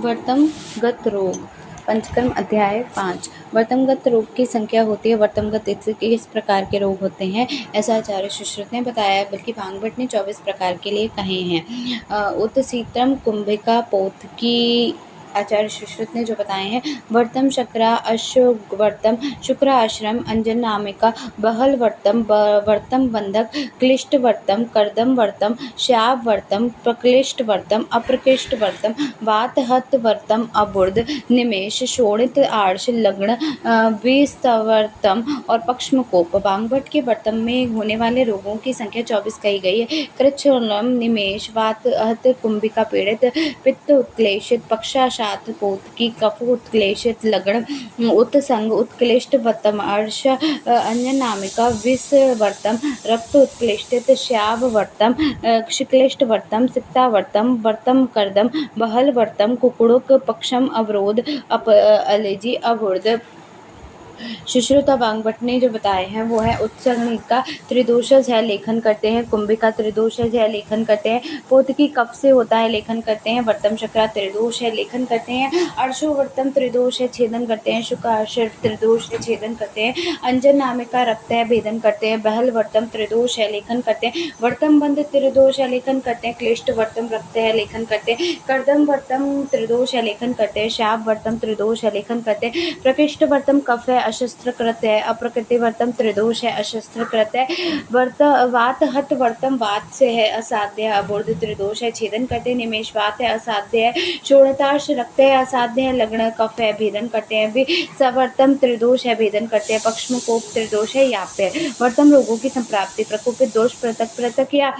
वर्तमगत रोग। पंचकर्म अध्याय 5। वर्तमगत रोग की संख्या होती है। वर्तमगत इस प्रकार के रोग होते हैं ऐसा आचार्य सुश्रुत ने बताया, बल्कि भांगभट्ट ने 24 प्रकार के लिए कहे हैं। उत्सीत्रम कुंभिका पोत की आचार्य सुश्रुत ने जो बताए हैं, वर्तम शक्रा अश्ववर्तम शुक्राश्रम अंजनामिका बहल वर्तम वर्तम बंधक क्लिष्ट वर्तम कर्दम वर्तम श्याव वर्तम प्रक्लिष्ट वर्तम अप्रकृष्ट वर्तम वातहत वर्तम अबुर्द निमेष शोणित आर्ष लग्न विस्तवर्तम और पक्ष्मकोप। भांगभट्ट के वर्तम में होने वाले रोगों की संख्या 24 कही गई है। कृच्छ्रलम निमेष वातहत कुंभिका पीड़ित पित्त उत्क्लेशित पक्षाशात पोतकी कफ उत्क्लेशित लग्न उत्संग उत्क्लिष्ट वर्तम अर्श अंजनामिका विषवर्तम रक्त उत्क्लिष्टित श्याव वर्तम शिक्लिष्ट वर्तम सिक्तावर्तम वर्तम कर्दम बहल वर्तम कुकुड़ुक पक्षम अवरोध अलेजी अवुर्द। सुश्रुत और भांगभट्ट ने जो बताए हैं वो है उत्संगिका त्रिदोषज है लेखन करते हैं, कुंभिका त्रिदोषज है लेखन करते हैं, पोतकी कफ से होता है लेखन करते हैं, वर्तम शक्रा त्रिदोष है लेखन करते हैं, अर्शोवर्तम त्रिदोष है छेदन करते हैं, शुक्राश्र त्रिदोष है छेदन करते हैं, अंजन नामिका रक्त है भेदन करते हैं, बहल वर्तम त्रिदोष है लेखन करते हैं, वर्तम बंध त्रिदोष है लेखन करते हैं, क्लिष्ट वर्तम रक्त है लेखन करते हैं, कर्दम वर्तम त्रिदोष है लेखन करते हैं, शाप वर्तम त्रिदोष है लेखन करते हैं, प्रकृष्ट वर्तम कफ है अशस्त्रकृत है, अप्रकृति वर्तम त्रिदोष है अशस्त्रकृत है, वात हत वर्तम वात से है असाध्य है, अबुर्ध त्रिदोष है छेदन करते हैं, निमेष वात है असाध्य है, शोणताश रक्त है असाध्य है, लग्न कफ है भेदन करते हैं, सवर्तम त्रिदोष है भेदन करते हैं, पक्ष्मकोप त्रिदोष है याप्य है। वर्तम रोगों की संप्राप्ति प्रकोपित दोष पृथक पृथक या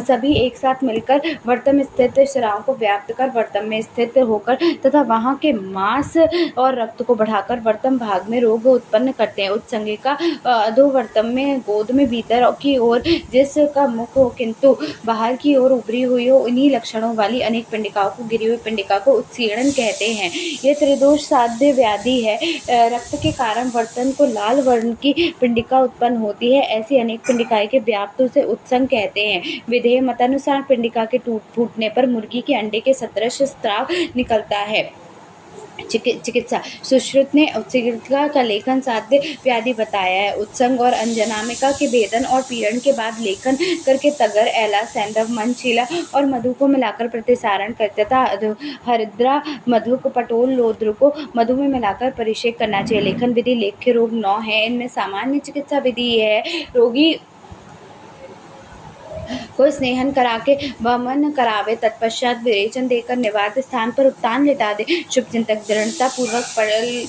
सभी एक साथ मिलकर वर्तम स्थित शराओं को व्याप्त कर वर्तम में स्थित होकर तथा वहां के मांस और रक्त को बढ़ाकर वर्तम भाग में रोग उत्पन्न करते हैं। उत्संगिका अधोवर्तम में गोद में भीतर की ओर जिसका मुख हो किंतु बाहर की ओर उभरी हुई हो, इन्हीं लक्षणों वाली अनेक पिंडिकाओं को गिरी हुई पिंडिका को उत्सीर्ण कहते हैं। ये त्रिदोष साध्य व्याधि है। रक्त के कारण वर्तन को लाल वर्ण की पिंडिका उत्पन्न होती है। ऐसी अनेक पिंडिकाएं के व्याप्त से उत्संग कहते हैं। विधेय मतानुसार पिंडिका के फूटने पर मुर्गी के अंडे के सदृश स्राव निकलता है। चिकित्सा सुश्रुत ने उत्संगिका का लेखन साध्य व्याधि बताया है। उत्संग और अंजनामिका के भेदन और पीड़न के बाद लेखन करके तगर एला सैंधव मनचीला और मधु को मिलाकर प्रतिसारण करते तथा हरिद्रा मधुक पटोल लोद्र को मधु में मिलाकर परिषेक करना चाहिए। लेखन विधि लेख्य रोग 9 है। इनमें सामान्य चिकित्सा विधि है, रोगी को स्नेहन करा के वमन करावे, तत्पश्चात विरेचन देकर निवात स्थान पर उत्तान लिटा दे, शुभ चिंतक दृढ़ता पूर्वक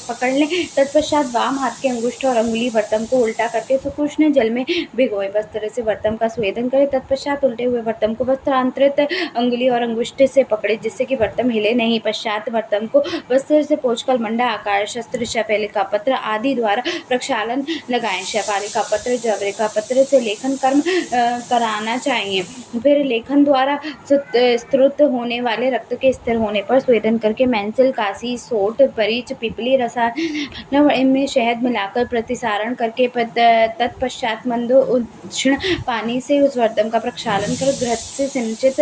पकड़ ले, तत्पश्चात वाम हाथ के अंगुष्ठ और अंगुली वर्तम को उल्टा करके सुकृष्ण जल में भिगोए, वस्त्र से वर्तम का स्वेदन करे, तत्पश्चात उल्टे हुए वर्तम को वस्त्रांतरित अंगुली और अंगुष्ठ से पकड़े जिससे कि वर्तम हिले नहीं। पश्चात वर्तम को वस्त्र से पोंछकर मंडा आकार शस्त्र शैफलिका पत्र आदि द्वारा प्रक्षालन लगाएं। शैफलिका पत्र जवरिका पत्र से लेखन कर्म कराना चाहिए। फिर लेखन द्वारा स्त्रुत होने वाले रक्त के स्थिर होने पर स्वेदन करके मेंसिल कासी सोट परिच पिपली रसायन में शहद मिलाकर प्रतिसारण करके तत्पश्चात मंदो उष्ण पानी से उस वर्तम का प्रक्षालन कर घृत से सिंचित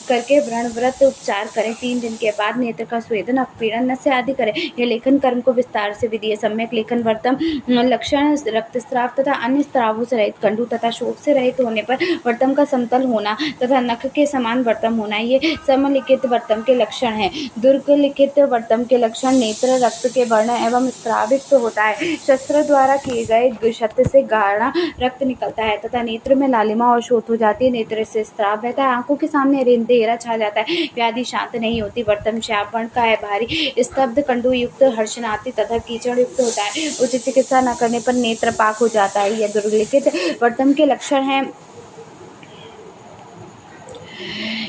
करके व्रणव्रत उपचार करें। 3 दिन के बाद नेत्र का स्वेदन अपीड़न नस्य आदि करें। यह लेखन कर्म को विस्तार से विधि है। सम्यक लेखन वर्तम लक्षण रक्तस्राव तथा अन्य स्रावों से रहित, कंडू तथा शोक से रहित होने पर वर्तम का समतल होना तथा नख के समान वर्तम होना, ये समलिखित वर्तम के लक्षण हैं। दुर्गलिखित वर्तम के लक्षण नेत्र रक्त के वर्ण एवं स्रावित होता है, शस्त्र द्वारा किए गए क्षत से गाढ़ा रक्त निकलता है तथा नेत्र में लालिमा और शोथ हो जाती है, नेत्र से स्राव रहता है, आंखों के सामने अंधेरा छा जाता है, व्याधि शांत नहीं होती, वर्तम श्याप वर्ण का है, भारी स्तब्ध कंडू युक्त हर्षनाती तथा कीचड़ युक्त होता है, उचित चिकित्सा न करने पर नेत्र पाक हो जाता है। यह दुर्गलिखित वर्तम के लक्षण हैं।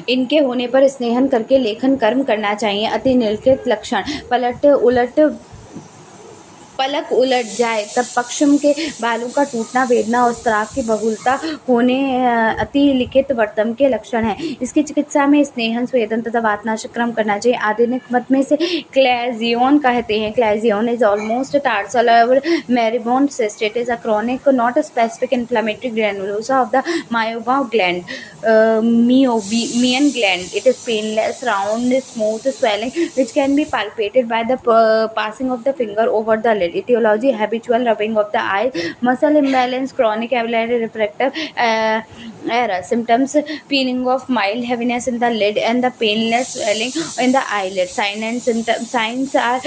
इनके होने पर स्नेहन करके लेखन कर्म करना चाहिए। अति निलखित लक्षण पलट पलक उलट जाए तब पश्चिम के बालों का टूटना, वेदना और स्राव की बहुलता होने अतिलिखित वर्तम के लक्षण हैं। इसकी चिकित्सा में स्नेहन, स्वेदन तथा वातनाशक क्रम करना चाहिए। आधुनिक मत में से क्लेजियोन कहते हैं। क्लेजियोन इज ऑलमोस्ट टार्सल और मेरिबोन्ड cyst. It is a chronic, not a specific inflammatory granulosa of the myoma gland, meian gland. It is painless, round, smooth swelling which can be palpated by the passing of the finger over the lid. Etiology: habitual rubbing of the eyes, muscle imbalance, chronic ability refractive error. Symptoms: feeling of mild heaviness in the lid and the painless swelling in the eyelid. Signs are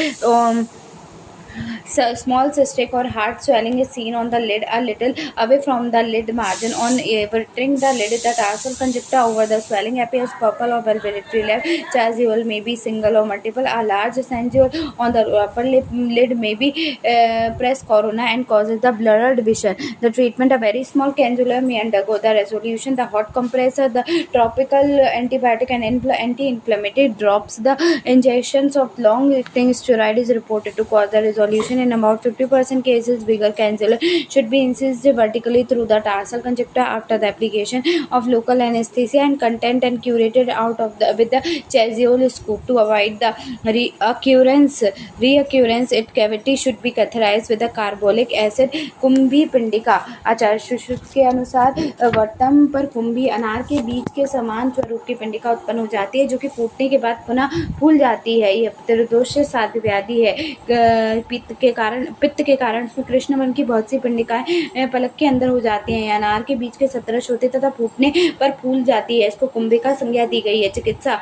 small cystic or hard swelling is seen on the lid a little away from the lid margin. On everting the lid, the tarsal conjunctiva over the swelling appears purple or velvety left. Chasuble may be single or multiple. A large sangule on the upper lid may be press corona and causes the blurred vision. The treatment: a very small cannula may undergo the resolution. The hot compressor, the topical antibiotic and anti-inflammatory drops, the injections of long-acting steroid is reported to cause the resolution. In about 50% cases, bigger cannula should be incised vertically through the tarsal conjunctiva after the application of local anesthesia and content and curated out of the with the chasuble scoop to avoid the reoccurrence. Its cavity should be catheterized with the carbolic acid. कुंभी पिंडिका: आचार्य सुश्रुत के अनुसार वर्तम पर कुंभी अनार के बीज के समान स्वरूप की पिंडिका उत्पन्न हो जाती है जो कि फूटने के बाद पुनः फूल जाती है। यह त्रिदोष से साध्य व्याधि है। पित्त के कारण इसमें कृष्ण वर्ण की बहुत सी पिंडिकाएं पलक के अंदर हो जाती हैं। अनार के बीज के सदृश होते तथा फूटने पर फूल जाती है। इसको कुंभिका संज्ञा दी गई है। चिकित्सा: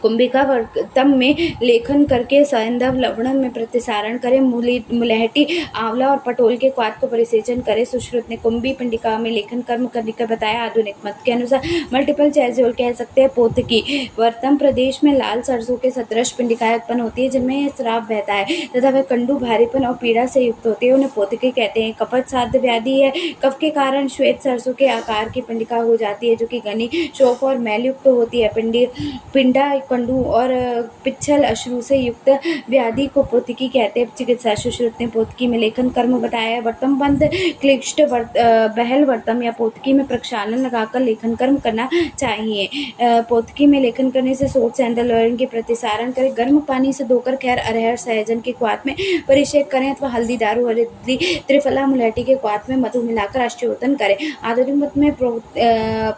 कुंभिका वर्तम में लेखन करके सैंधव लवण में प्रतिसारण करें। मुलहटी, आंवला और पटोल के क्वाथ को परिसेचन करें। सुश्रुत ने कुंभी पिंडिका में लेखन कर्म करने का बताया। आधुनिक मत के अनुसार मल्टीपल चैजुल कह सकते हैं। पोतकी: वर्तम प्रदेश में लाल सरसों के सदृश पिंडिकाएं उत्पन्न होती है जिनमें स्राव बहता है तथा वे कंडू, भारीपन और पीड़ा से युक्त होती है। उन्हें पोतकी कहते हैं। कफत साध्य व्याधि है। कफ के कारण श्वेत सरसों के आकार की पिंडिका हो जाती है जो कि घनी, शोफ और मैल युक्त होती है। पिंडा, कंडू और पिच्छल अश्रु से युक्त व्याधि को पोतकी कहते हैं। चिकित्सा: सुश्रुत ने पोतकी में लेखन कर्म बताया। वर्तम बंद, क्लिष्ट बहल वर्तम या पोतकी में प्रक्षालन लगाकर लेखन कर्म करना चाहिए। पोतकी में लेखन करने से सोट सैंधव लवण की प्रतिसारण करें। गर्म पानी से धोकर खैर, अरहर, सहजन के क्वाथ में परिषेक करें अथवा हल्दी, दारू, हल्दी, त्रिफला, मुलहटी के क्वाथ में मधु मिलाकर अष्टोतन करें। आधुनिक मत में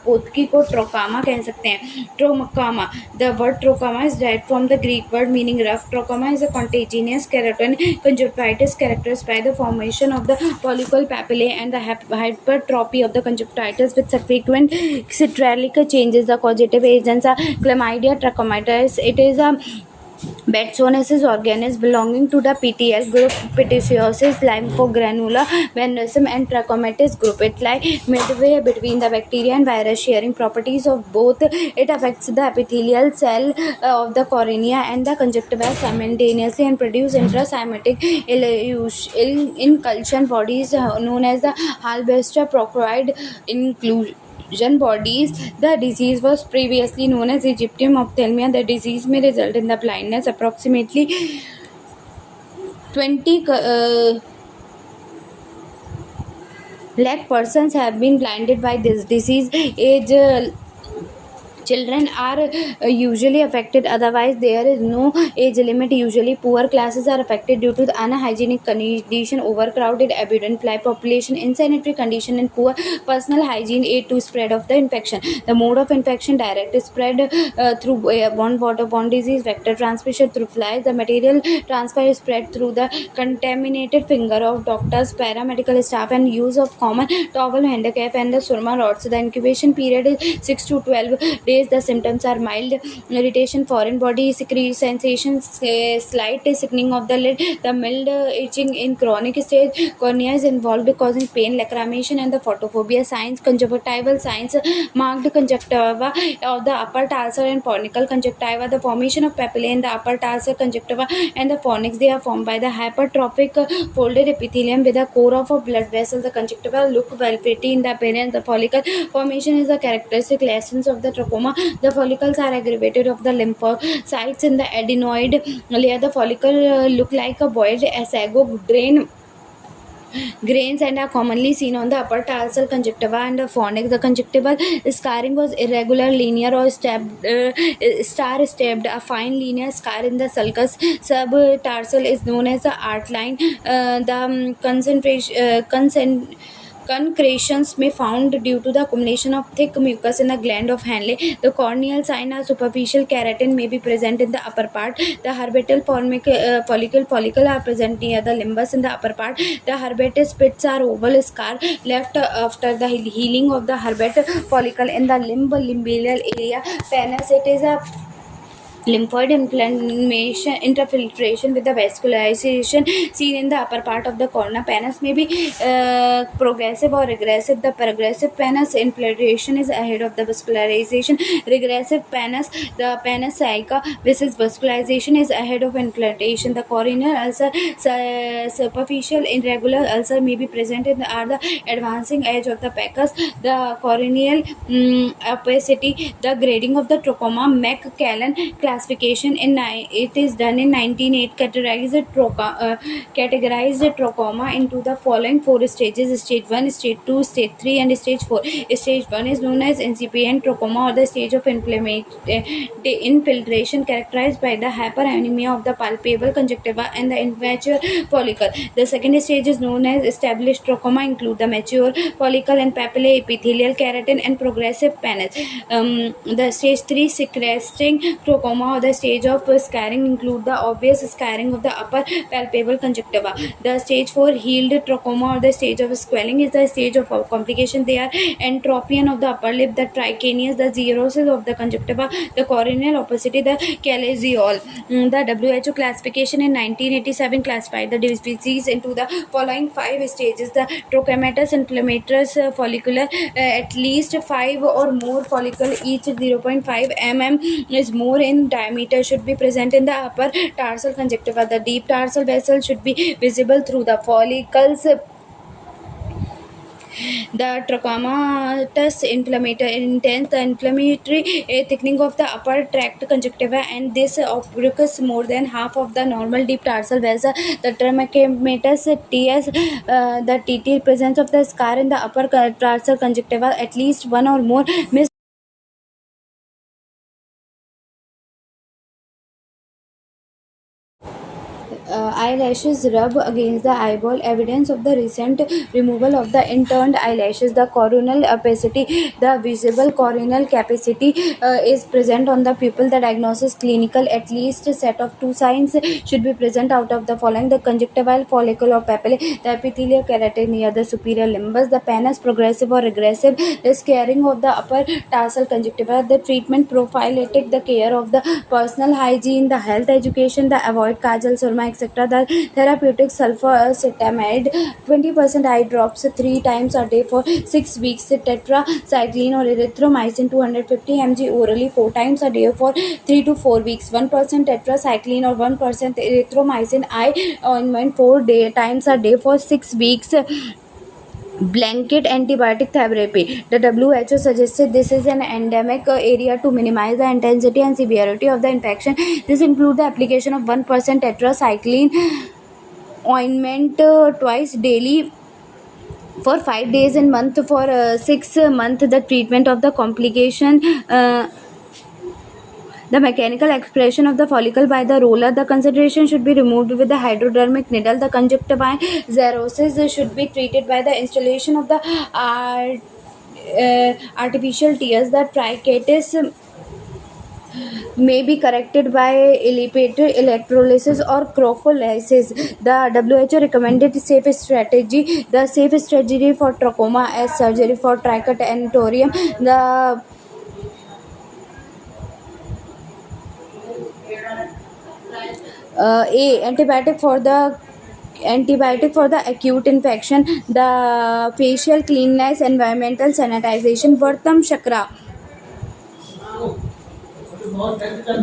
पोतकी को ट्रोकामा कह सकते हैं। Trachoma: the word trachoma is derived from the Greek word meaning rough. Trachoma is a contagious keratin conjunctivitis characterized by the formation of the follicle papillae and the hypertrophy of the conjunctivitis with subsequent citrallic changes. The causative agents are chlamydia trachomatis. It is a Batrachomyces organism belonging to the PTL group, Pityiosis, Lymphogranula, Venerism and Trachomatis group. It lies midway between the bacteria and virus, sharing properties of both. It affects the epithelial cell of the cornea and the conjunctiva simultaneously and produce intrasymatic inclusion bodies known as the Halberster Prochloride inclusion bodies. The disease was previously known as Egyptian ophthalmia. The disease may result in the blindness. Approximately 20 lakh persons have been blinded by this disease. Children are usually affected, otherwise there is no age limit. Usually poor classes are affected due to the unhygienic condition, overcrowded, abundant fly population, insanitary condition and poor personal hygiene aid to spread of the infection. The mode of infection: direct spread through airborne waterborne disease, vector transmission through flies. The material transfer is spread through the contaminated finger of doctors, paramedical staff and use of common towel, handkerchief and the surma rods. The incubation period is 6 to 12 days. The symptoms are mild irritation, foreign body sensations, slight sickening of the lid, the mild itching in chronic stage. Cornea is involved causing pain, lacrimation and the photophobia. Signs: conjunctival signs, marked conjunctiva of the upper tarsal and fornical conjunctiva, the formation of papillae in the upper tarsal conjunctiva and the fornix. They are formed by the hypertrophic folded epithelium with a core of a blood vessel. The conjunctiva look velvety in the appearance. The follicle formation is a characteristic lesson of the trachoma trachoma. The follicles are aggregated of the lymphocytes in the adenoid layer. The follicle look like a boiled sago grains and are commonly seen on the upper tarsal conjunctiva and the fornix. The conjunctival scarring was irregular, linear or star-stepped. A fine linear scar in the sulcus subtarsal is known as the outline. The concretions may found due to the accumulation of thick mucus in the gland of Henle. The corneal sign or superficial keratin may be present in the upper part. The herbatal follicle are present near the limbus in the upper part. The herbatus pits are oval scar left after the healing of the herbat follicle in the limbal area. Penis, it is a lymphoid interfiltration with the vascularization seen in the upper part of the cornea. Penis may be progressive or regressive. The progressive penis infiltration is ahead of the vascularization. Regressive penis, the penis cyca, which is vascularization, is ahead of infiltration. The corneal ulcer, superficial irregular ulcer may be present in the advancing edge of the pecus. The corneal opacity, the grading of the trachoma, McCallan classification it is done in 1908, categorized trachoma into the following 4 stages: stage 1, stage 2, stage 3 and stage 4. Stage 1 is known as incipient trachoma, or the stage of infiltration, characterized by the hyperanemia of the palpable conjunctiva and the immature follicle. The second stage is known as established trachoma, include the mature follicle and papillae, epithelial keratin and progressive penis. The stage 3 sequestering trachoma, or the stage of scarring, include the obvious scarring of the upper palpable conjunctiva. The stage 4 healed trachoma, or the stage of swelling, is the stage of complication. They are entropion of the upper lip, the trichanias, the xerosis of the conjunctiva, the corneal opacity, the chalazole. The WHO classification in 1987 classified the disease into the following 5 stages: the trachomatis inflammatus follicular, at least 5 or more follicle, each 0.5 mm is more in diameter, should be present in the upper tarsal conjunctiva. The deep tarsal vessel should be visible through the follicles. The trachomatis intense the inflammatory thickening of the upper tract conjunctiva, and this occurs more than half of the normal deep tarsal vessel. The trachomatis TS, the TT, presence of the scar in the upper tarsal conjunctiva, at least one or more eyelashes rub against the eyeball, evidence of the recent removal of the interned eyelashes. The coronal opacity, the visible coronal capacity is present on the pupil. The diagnosis clinical, at least a set of 2 signs should be present out of the following: the conjunctival follicle or papillae, the epithelial keratin near the superior limbus, the penis progressive or regressive, the scarring of the upper tarsal conjunctiva. The treatment prophylactic, the care of the personal hygiene, the health education, the avoid kajal, surma, etc. The therapeutic sulfacetamide 20% eye drops 3 times a day for 6 weeks. Tetracycline or erythromycin 250 mg orally 4 times a day for 3 to 4 weeks. 1% tetracycline or 1% erythromycin eye ointment 4 times a day for 6 weeks. Blanket antibiotic therapy. The WHO suggested this is an endemic area to minimize the intensity and severity of the infection. This includes the application of 1% tetracycline ointment twice daily for 5 days in month for 6 months. The treatment of the complication, the mechanical expression of the follicle by the roller. The concentration should be removed with the hypodermic needle. The conjunctival xerosis should be treated by the installation of the artificial tears. The trichitis may be corrected by elevated electrolysis or cryolysis. The WHO recommended safe strategy. The safe strategy for trachoma as surgery for trichotillomania. The antibiotic for the acute infection, the facial cleanness, environmental sanitization.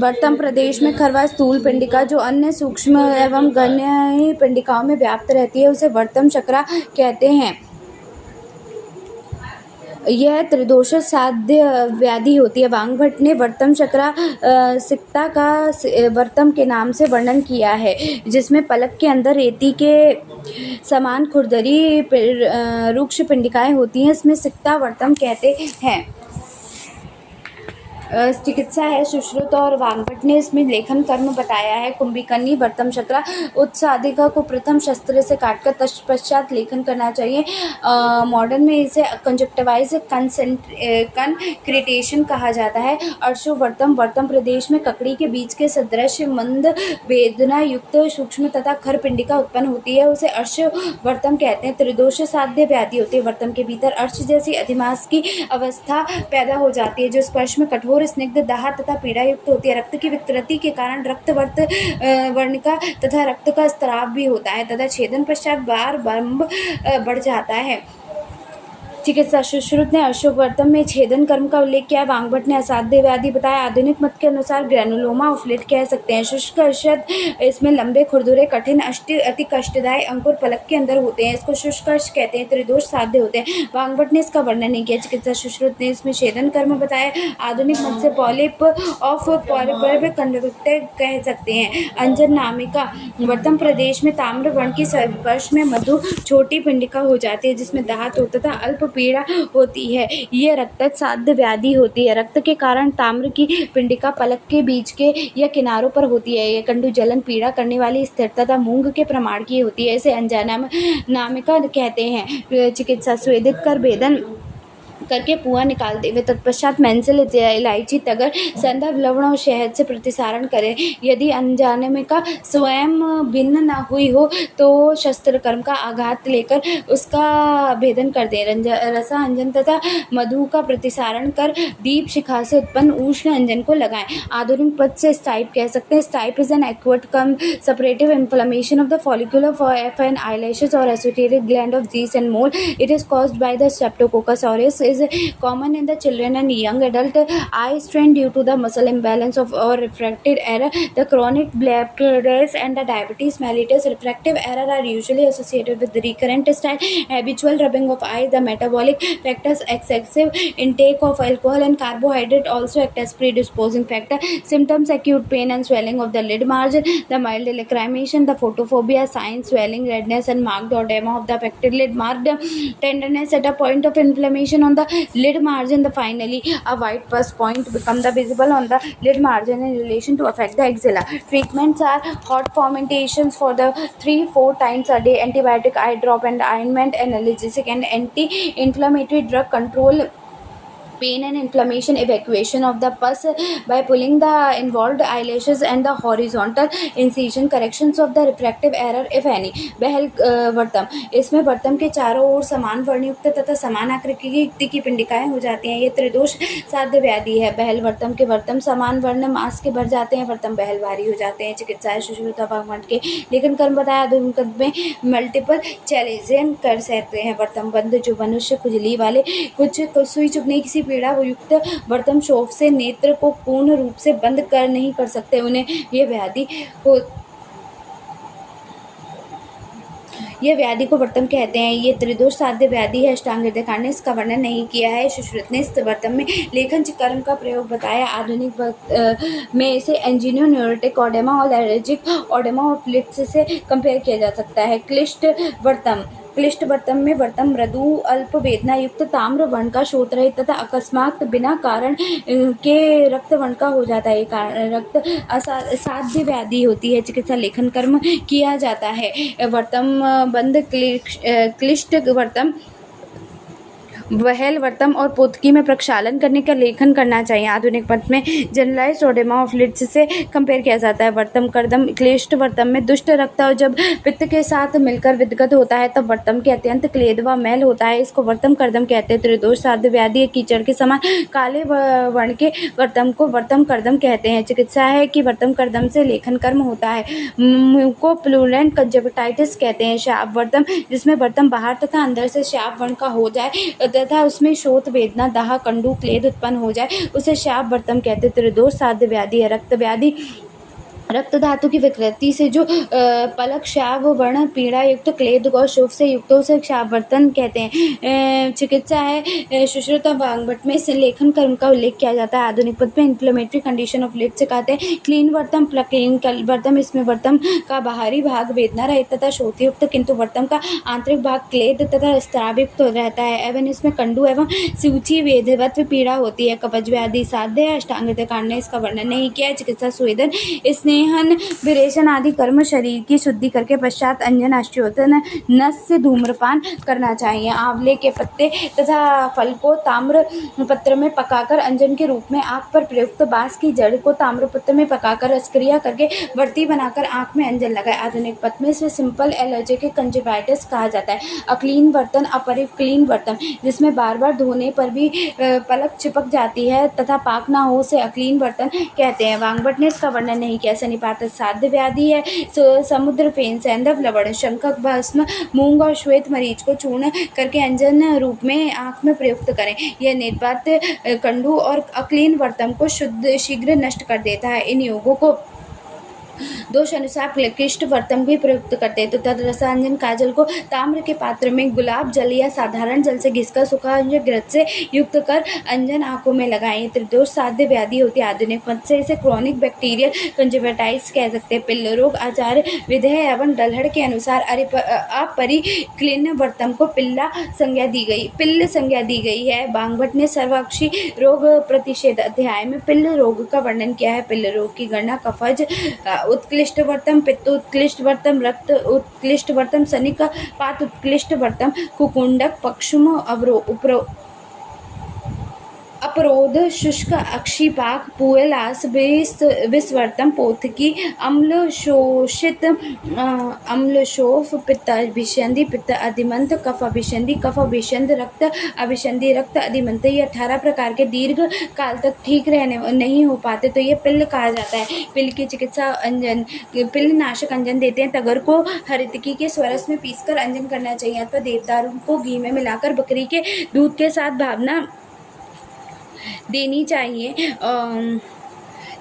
वर्तम प्रदेश में खरवा स्थूल पिंडिका जो अन्य सूक्ष्म एवं गण्य पिंडिकाओं में व्याप्त रहती है, उसे वर्तम चक्रा कहते हैं. यह त्रिदोष साध्य व्याधि होती है। वाग्भट ने वर्तम चक्रा सिक्ता का वर्तम के नाम से वर्णन किया है, जिसमें पलक के अंदर रेती के समान खुरदरी रुक्ष पिंडिकाएं होती हैं। इसमें सिक्ता वर्तम कहते हैं। चिकित्सा है सुश्रुत और वाग्भट ने इसमें लेखन कर्म बताया है। कुंभिकर्णी वर्तम चक्रा उत्सादिका को प्रथम शस्त्र से काटकर तत्पश्चात लेखन करना चाहिए। मॉडर्न में इसे कंजक्टिवाइज कंक्रीटेशन कहा जाता है। अर्शो वर्तम वर्तम प्रदेश में ककड़ी के बीज के सदृश मंद वेदना युक्त सूक्ष्म तथा खर पिंडिका उत्पन्न होती है, उसे अर्श वर्तम कहते हैं। त्रिदोष साध्य व्याधि होती है। वर्तम के भीतर अर्श जैसी अधिमास की अवस्था पैदा हो जाती है, जो स्पर्श में कठोर स्निग्ध दाह तथा पीड़ा युक्त होती है। रक्त की विकृति के कारण रक्त वर्णिका तथा रक्त का स्राव भी होता है तथा छेदन पश्चात बार बंब बढ़ जाता है। चिकित्सा सुश्रुत ने अशोक वर्तम में छेदन कर्म का उल्लेख किया। वाग्भट ने असाध्य व्याधि बताया। आधुनिक मत के अनुसार ग्रैनुलोमा ऑफ लिड कह सकते हैं। शुष्क अर्शद इसमें लंबे खुरदुरे कठिन अति कष्टदायी अंकुर पलक के अंदर होते हैं, इसको शुष्क अर्श कहते हैं। त्रिदोष साध्य होते हैं। वाग्भट ने इसका वर्णन नहीं किया। चिकित्सा सुश्रुत ने इसमें छेदन कर्म बताया। आधुनिक मत से पॉलिप ऑफ कंडक्टिव कह सकते हैं। अंजन नामिका वर्तम प्रदेश में ताम्र वर्ण की स्पर्श में मधु छोटी पिंडिका हो जाती है, जिसमें दाहत होता तथा अल्प पीड़ा होती है। यह रक्त साध्य व्याधि होती है। रक्त के कारण ताम्र की पिंडिका पलक के बीच के या किनारों पर होती है। यह कंडु जलन पीड़ा करने वाली स्थिरता तथा मूंग के प्रमाण की होती है। इसे अंजना नामिका कहते हैं। चिकित्सा स्वेदित कर भेदन करके पुआ निकालते हुए तत्पश्चात मेंसिल इलायची तगर संदर्भ लवण और शहद से प्रतिसारण करें। यदि अंजानेमिका स्वयं भिन्न न हुई हो तो शस्त्र कर्म का आघात लेकर उसका भेदन कर दें। रसा अंजन तथा मधु का प्रतिसारण कर दीप शिखा से उत्पन्न उष्ण अंजन को लगाएं। आधुनिक पद से स्टाइप कह सकते हैं। Stye is an acute cum suppurative inflammation of the follicular fan eyelashes or associated gland of Zeus and mole. It is caused by the Streptococcus aureus. Is common in the children and young adult. Eye strain due to the muscle imbalance of or refractive error. The chronic blepharitis and the diabetes mellitus refractive error are usually associated with recurrent style habitual rubbing of eyes. The metabolic factors, excessive intake of alcohol and carbohydrate also act as predisposing factor. Symptoms: acute pain and swelling of the lid margin, the mild lacrimation, the photophobia, signs swelling, redness and marked edema of the affected lid, marked tenderness at a point of inflammation on the lid margin. The finally a white pus point become the visible on the lid margin in relation to affect the axilla. Treatments are hot fomentations for the 3-4 times a day, antibiotic, eye drop and ointment, analgesic and anti-inflammatory drug, control pain and inflammation, evacuation of the pus by pulling the involved eyelashes and the horizontal incision, corrections of the refractive error if any. बहल वर्तम, इसमें वर्तम के चारों ओर समान वर्णयुक्त तथा समान आकृति की पिंडिकाएं हो जाती हैं। ये त्रिदोष साध्य व्याधि है। बहल वर्तम के वर्तम समान वर्ण मांस के भर जाते हैं, वर्तम बहल भारी हो जाते हैं। चिकित्सा सुश्रुता वाग्भट के लेखन कर्म बताया। आधुनिक में मल्टीपल चैलेंज कर सकते हैं। वर्तम बंद, जो मनुष्य खुजली वाले कुछ सुई चुभने किसी पीड़ा युक्त वर्तम शोफ से नेत्र को पूर्ण रूप से बंद कर नहीं कर सकते, उन्हें यह व्याधि को वर्तम कहते हैं। ये त्रिदोष साध्य व्याधि है। अष्टांग हृदयकांड ने इसका वर्णन नहीं किया है। सुश्रुत ने इस वर्तम में लेखन कर्म का प्रयोग बताया। आधुनिक में इसे एंजिनो न्यूरोटिक ओडेमा और एलर्जिक ओडेमा ऑफ लिड्स से कंपेयर किया जा सकता है। क्लिष्ट वर्तम में वर्तम मृदु अल्प वेदना युक्त ताम्र वर्ण का शोथ रहित तथा अकस्मात बिना कारण के रक्त वर्ण का हो जाता है। रक्त असाध्य व्याधि होती है। चिकित्सा लेखन कर्म किया जाता है। वर्तम बंद, क्लिष्ट वर्तम, बहल वर्तम और पोतकी में प्रक्षालन करने का लेखन करना चाहिए। आधुनिक मत में जनरलाइज्ड ओडेमा ऑफ लिड्स से कंपेयर किया जाता है। वर्तम कर्दम क्लिष्ट वर्तम में दुष्ट रक्त और जब पित्त के साथ मिलकर विदगत होता है तब वर्तम के अत्यंत क्लेद व मैल होता है, इसको वर्तम कर्दम कहते हैं। त्रिदोष साध्य व्याधि कीचड़ के समान काले वर्ण के वर्तम को वर्तम कर्दम कहते हैं। चिकित्सा है कि वर्तम कर्दम से लेखन कर्म होता है। म्यूकोप्लूरेंट कंजक्टिवाइटिस कहते हैं श्याप वर्तम, जिसमें वर्तम बाहर तथा अंदर से श्याप वर्ण का हो जाए तथा उसमें शोथ वेदना दाह कंडू क्लेद उत्पन्न हो जाए, उसे श्याप वर्तम कहते। त्रिदोष साध्य व्याधि है। रक्त व्याधि रक्त धातु की विकृति से जो पलक श्राव वर्ण पीड़ा युक्त क्लेद और शोफ से युक्त उसे क्षावर्तन कहते हैं। चिकित्सा है सुश्रुत वांगभट में इस लेखन कर्म का उल्लेख किया जाता है। आधुनिक पद में इन्फ्लेमेटरी कंडीशन ऑफ लिड से कहते हैं क्लीन वर्तम क्लीन वर्तम। इसमें वर्तम का बाहरी भाग वेदना रहित तथा शोथयुक्त किंतु वर्तम का आंतरिक भाग क्लेद तथा स्त्रावयुक्त रहता है एवं इसमें कंडू एवं सूची वेदवत पीड़ा होती है। कवच व्याधि साध्य है। अष्टांग कांड ने इसका वर्णन नहीं किया है। चिकित्सा स्वेदन स्नेहन विरेचन आदि कर्म शरीर की शुद्धि करके पश्चात अंजन अष्टोत्तन नस्य धूम्रपान करना चाहिए। आंवले के पत्ते तथा फल को ताम्र पत्र में पकाकर अंजन के रूप में आंख पर प्रयुक्त बांस की जड़ को ताम्र पत्र में पकाकर रसक्रिया करके वर्ती बनाकर आंख में अंजन लगाए। आधुनिक पद में इसे सिंपल एलर्जिक कंजक्टिवाइटिस कहा जाता है। अक्लीन बर्तन अपरिक्लीन बर्तन जिसमें बार बार धोने पर भी पलक चिपक जाती है तथा पाक ना हो उसे अक्लीन बर्तन कहते हैं। वांगभट ने इसका वर्णन नहीं किया। सन्निपात साध्य व्याधि है। समुद्र फेन सैंधव लवण शंखक भस्म मूंग और श्वेत मरीच को चूर्ण करके अंजन रूप में आंख में प्रयुक्त करें। यह निर्वात कंडू और अक्लीन वर्तम को शुद्ध शीघ्र नष्ट कर देता है। इन योगों को दोष अनुसार क्लिष्ट वर्तम भी प्रयुक्त करते हैं। तो तदरसांजन काजल को ताम्र के पात्र में गुलाब जल या साधारण जल से घिसकर सूखा घृत से युक्त कर अंजन आंखों में लगाएं। त्रिदोष साध्य व्याधि होती है। आधुनिक मत से इसे क्रोनिक बैक्टीरियल कंजक्टिवाइटिस कह सकते हैं। पिल्ल रोग आचार्य विधेय एवं डल्हड़ के अनुसार अपरिक्लीन वर्तम को पिल्ल संज्ञा दी गई है। वांगभट ने सर्वाक्षी रोग प्रतिषेध अध्याय में पिल्ल रोग का वर्णन किया है। पिल्ल रोग की गणना कफज उत्कृष्ट वर्तम पित्त उत्कृष्ट वर्तम रक्त उत्कृष्ट वर्तम सनिक पात उत्कृष्ट वर्तम कुकुंडक पक्षुम अपरोध शुष्क अक्षिपाक पुएलास विस्वर्तम पोथकी अम्ल शोषित अम्ल शोफ पित्त अभिषंधि पित्त अधिमंत कफ अभिषंधि कफ अभिषंध रक्त अभिषंधि रक्त अधिमंत। ये 18 प्रकार के दीर्घ काल तक ठीक रहने नहीं हो पाते तो ये पिल्ल कहा जाता है। पिल्ल की चिकित्सा अंजन पिल्ल नाशक अंजन देते हैं। तगर को हरितकी के स्वरस में पीसकर अंजन करना चाहिए अथवा देवदारू को घी में मिलाकर बकरी के दूध के साथ भावना देनी चाहिए।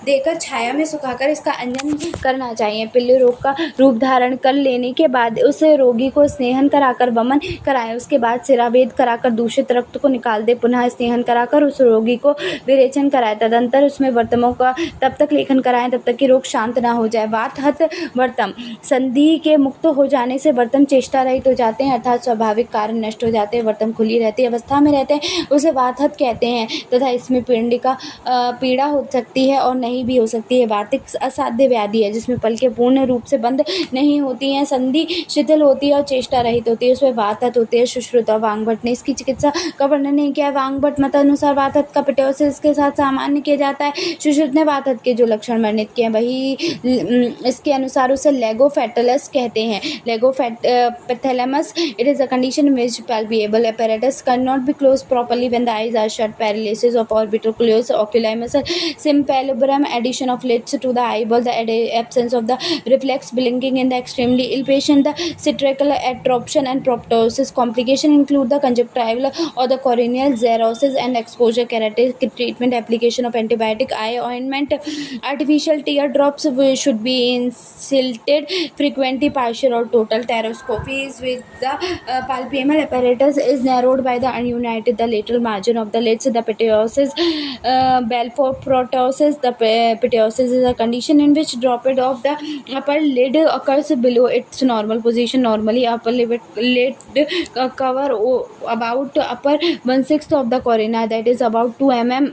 देकर छाया में सुखाकर इसका अंजन करना चाहिए। पिल्ल रोग का रूप धारण कर लेने के बाद उस रोगी को स्नेहन कराकर वमन कराएं। उसके बाद सिरावेद कराकर दूषित रक्त को निकाल दे। पुनः स्नेहन कराकर उस रोगी को विरेचन कराएं। तदंतर उसमें वर्तमों का तब तक लेखन कराएं तब तक कि रोग शांत ना हो जाए। वातहत वर्तम संधि के मुक्त हो जाने से वर्तम चेष्टा रहित हो जाते हैं अर्थात स्वाभाविक कारण नष्ट हो जाते हैं। वर्तम खुली रहती अवस्था में रहते हैं उसे वातहत कहते हैं तथा इसमें पिंडिका पीड़ा हो सकती है और नहीं भी हो सकती है। वार्तिक असाध्य व्याधि है जिसमें पलकें पूर्ण रूप से बंद नहीं होती हैं। संधि शिथिल होती है और चेष्टा रहित होती है उसमें वातहत होती है। सुश्रुता वांगभट ने इसकी चिकित्सा का वर्णन नहीं किया। वांगभट मत अनुसार वातहत का पिटोसिस के साथ सामान्य किया जाता है। सुश्रुत ने वातहत के जो लक्षण वर्णित किए हैं वही इसके अनुसार उसे लेगोफेटलस कहते हैं। Lagophthalmos it is a condition in which palpable apparatus cannot be closed properly when the eyes are shut. Paralysis of orbicularis oculi muscle, sympalibrum, addition of lids to the eyeball, the absence of the reflex blinking in the extremely ill patient, the citracal atroption and proptosis. Complication include the conjunctival or the corneal xerosis and exposure. Keratic treatment, application of antibiotic, eye ointment, artificial tear drops should be inserted frequently, partial or total. Pteroscopy is with the palpamal apparatus is narrowed by the united the lateral margin of the lids. The pteosis, Balfour-Proptosis. The pteosis is a condition in which droppage of the upper lid occurs below its normal position. Normally, upper lid cover about upper 1/6 of the cornea, that is about 2 mm.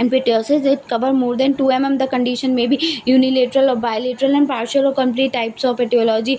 And pteosis it cover more than 2 mm. The condition may be unilateral or bilateral and partial or complete. Types of etiology: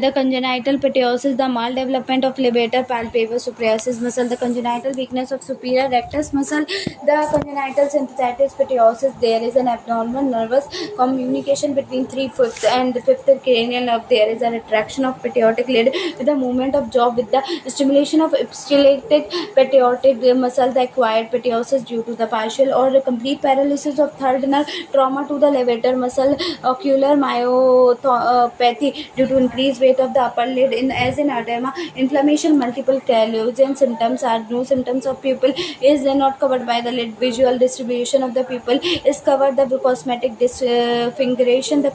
the congenital pteosis, the maldevelopment of levator palpebral suprasis muscle, the congenital weakness of superior rectus muscle, the congenital sympathetic pteosis. There is an abnormal nervous communication between 3/5 and the 5th cranial nerve. There is a retraction of pteotic lid with the movement of jaw with the stimulation of epistolatic pteotic muscle. The acquired pteosis due to the partial or or complete paralysis of third nerve, trauma to the levator muscle, ocular myopathy due to increased weight of the upper lid as in edema, inflammation, multiple Callosian symptoms are no symptoms of pupil is not covered by the lid. Visual distribution of the pupil is covered the cosmetic disfiguration. The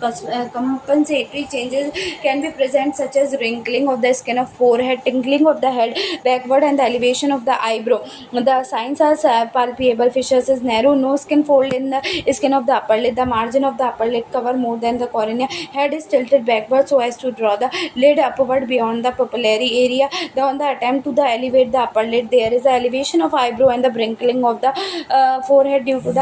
compensatory changes can be present such as wrinkling of the skin of forehead, tinkling of the head backward, and the elevation of the eyebrow. The signs are palpable. Fissures is narrow, no skin fold in the skin of the upper lid. The margin of the upper lid cover more than the cornea. Head is tilted backward so as to draw the lid upward beyond the pupillary area. On the attempt to elevate the upper lid, there is the elevation of eyebrow and the wrinkling of the forehead due to the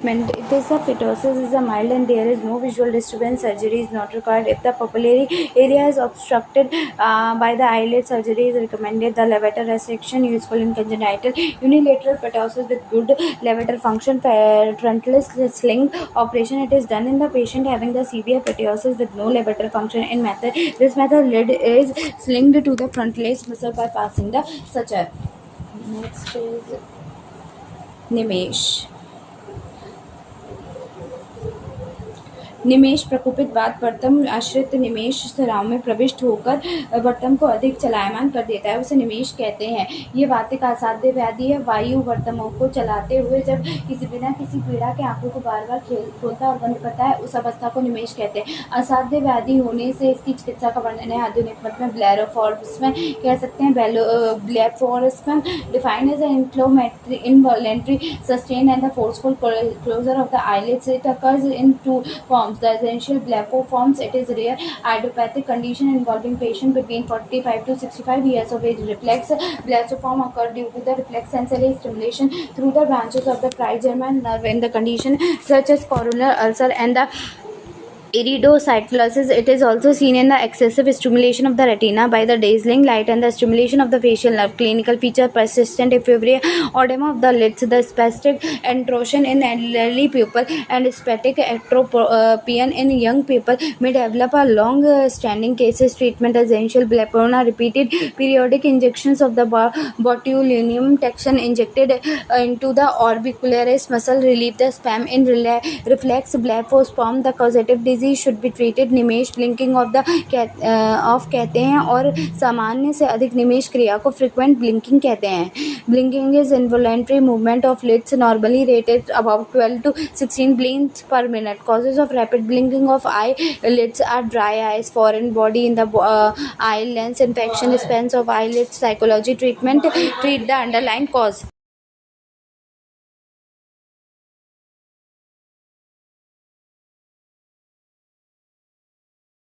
it is a ptosis is a mild and there is no visual disturbance. Surgery is not required. If the pupillary area is obstructed by the eyelid, surgery is recommended. The levator resection useful in congenital unilateral ptosis with good levator function. Frontalis sling operation. It is done in the patient having the severe ptosis with no levator function. In method, this method lid is slinged to the frontalis muscle by passing the suture. Next is निमेश. निमेश प्रकोपित बाद वर्तम आश्रित निमेश स्राव में प्रविष्ट होकर वर्तम को अधिक चलायमान कर देता है, उसे निमेश कहते हैं. ये वातिक असाध्य व्याधि है. वायु वर्तमों को चलाते हुए जब बिना किसी पीड़ा के आंखों को बार बार खोलता और बंद करता है, उस अवस्था को निमेश कहते हैं. असाध्य व्याधि होने से इसकी चिकित्सा का वर्णन है आधुनिक मत में ब्लेरोफॉर्मिज्म कह सकते हैं. Blepharospasm defined as inflammatory involuntary sustain and the forceful closure of the eyelids. It occurs in two forms. The essential blepharitis, it is rare idiopathic condition involving patient between 45 to 65 years of age. Reflex blepharitis occur due to the reflex sensory stimulation through the branches of the trigeminal nerve in the condition such as coronal ulcer and the iridocyclosis. It is also seen in the excessive stimulation of the retina by the dazzling light and the stimulation of the facial nerve. Clinical feature: persistent euphoria, edema of the lids, the spastic intrusion in elderly people, and static atropine in young people may develop a long-standing cases. Treatment: essential blepharitis, repeated periodic injections of the botulinum toxin injected into the orbicularis muscle relieve the spasm in reflex blepharitis. The causative disease should be treated. Nimesh blinking of कहते हैं और सामान्य से अधिक निमेश क्रिया को frequent blinking कहते हैं. Blinking is involuntary movement of lids normally rated about 12 to 16 blinks per minute. Causes of rapid blinking of eye lids are dry eyes, foreign body in the eye, lens infection, spans of eyelids. Psychology treatment: treat the underlying cause.